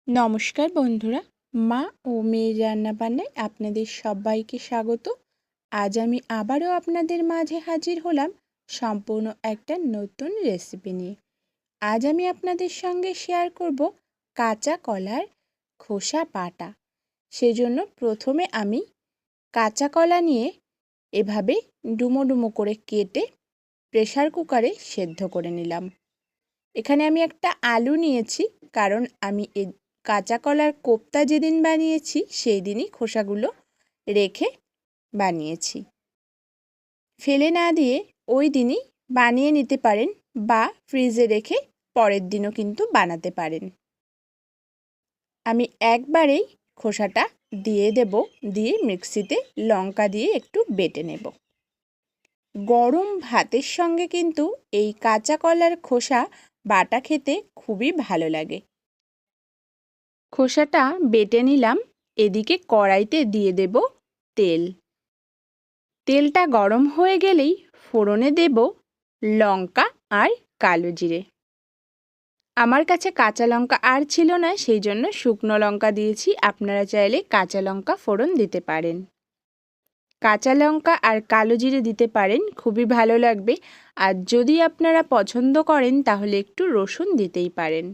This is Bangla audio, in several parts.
নমস্কার বন্ধুরা, মা ও মেয়ের রান্নাবান্নায় আপনাদের সবাইকে স্বাগত। আজ আমি আবারও আপনাদের মাঝে হাজির হলাম সম্পূর্ণ একটা নতুন রেসিপি নিয়ে। আজ আমি আপনাদের সঙ্গে শেয়ার করব কাঁচা কলার খোসা বাটা। সেজন্য প্রথমে আমি কাঁচা কলা নিয়ে এভাবে ডুমো ডুমো করে কেটে প্রেসার কুকারে সেদ্ধ করে নিলাম। এখানে আমি একটা আলু নিয়েছি, কারণ আমি কাঁচা কলার কোপ্তা যেদিন বানিয়েছি সেই দিনই খোসাগুলো রেখে বানিয়েছি। ফেলে না দিয়ে ওই দিনই বানিয়ে নিতে পারেন বা ফ্রিজে রেখে পরের দিনও কিন্তু বানাতে পারেন। আমি একবারেই খোসাটা দিয়ে দেব, দিয়ে মিক্সিতে লঙ্কা দিয়ে একটু বেটে নেব। গরম ভাতের সঙ্গে কিন্তু এই কাঁচা কলার খোসা বাটা খেতে খুবই ভালো লাগে। খোসাটা বেটে নিলাম। এদিকে কড়াইতে দিয়ে দেব তেল। তেলটা গরম হয়ে গেলেই ফোড়নে দেব লঙ্কা আর কালো জিরে। আমার কাছে কাঁচা লঙ্কা আর ছিল না, সেই জন্য শুকনো লঙ্কা দিয়েছি। আপনারা চাইলে কাঁচা লঙ্কা ফোড়ন দিতে পারেন। কাঁচা লঙ্কা আর কালো জিরে দিতে পারেন, খুবই ভালো লাগবে। আর যদি আপনারা পছন্দ করেন তাহলে একটু রসুন দিতেই পারেন।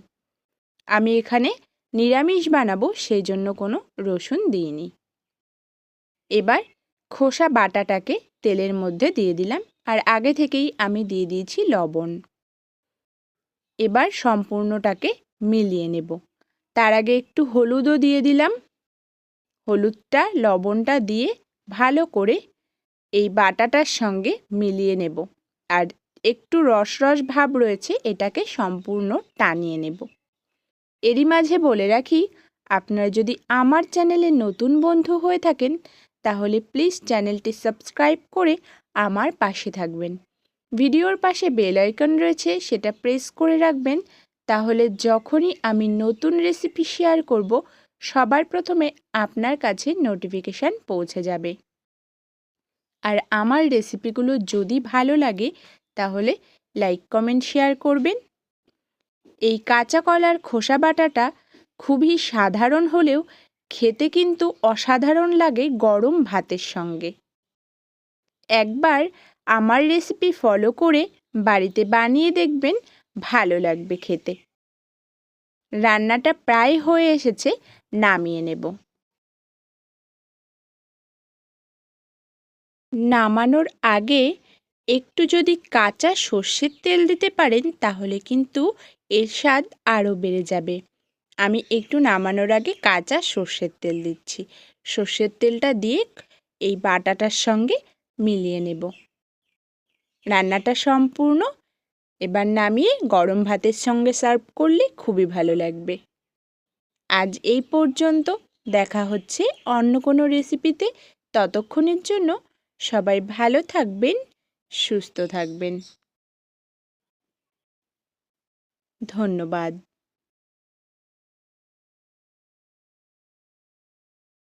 আমি এখানে নিরামিষ বানাবো, সেই জন্য কোনো রসুন দিইনি। এবার খোসা বাটাটাকে তেলের মধ্যে দিয়ে দিলাম, আর আগে থেকেই আমি দিয়ে দিয়েছি লবণ। এবার সম্পূর্ণটাকে মিলিয়ে নেব। তার আগে একটু হলুদও দিয়ে দিলাম। হলুদটা লবণটা দিয়ে ভালো করে এই বাটাটার সঙ্গে মিলিয়ে নেব। আর একটু রস রস ভাব রয়েছে, এটাকে সম্পূর্ণ টানিয়ে নেব। এরই মাঝে বলে রাখি, আপনারা যদি আমার চ্যানেলে নতুন বন্ধু হয়ে থাকেন তাহলে প্লিজ চ্যানেলটি সাবস্ক্রাইব করে আমার পাশে থাকবেন। ভিডিওর পাশে বেল আইকন রয়েছে, সেটা প্রেস করে রাখবেন। তাহলে যখনই আমি নতুন রেসিপি শেয়ার করব সবার প্রথমে আপনার কাছে নোটিফিকেশান পৌঁছে যাবে। আর আমার রেসিপিগুলো যদি ভালো লাগে তাহলে লাইক কমেন্ট শেয়ার করবেন। এই কাঁচা কলার খোসা বাটাটা খুবই সাধারণ হলেও খেতে কিন্তু অসাধারণ লাগে গরম ভাতের সঙ্গে। একবার আমার রেসিপি ফলো করে বাড়িতে বানিয়ে দেখবেন, ভালো লাগবে খেতে। রান্নাটা প্রায় হয়ে এসেছে, নামিয়ে নেব। নামানোর আগে একটু যদি কাঁচা সর্ষের তেল দিতে পারেন তাহলে কিন্তু এর স্বাদ আরও বেড়ে যাবে। আমি একটু নামানোর আগে কাঁচা সর্ষের তেল দিচ্ছি। সর্ষের তেলটা দিয়ে এই বাটাটার সঙ্গে মিলিয়ে নেব। রান্নাটা সম্পূর্ণ। এবার নামিয়ে গরম ভাতের সঙ্গে সার্ভ করলে খুবই ভালো লাগবে। আজ এই পর্যন্ত, দেখা হচ্ছে অন্য কোনো রেসিপিতে। ততক্ষণের জন্য সবাই ভালো থাকবেন, সুস্থ থাকবেন। ধন্যবাদ।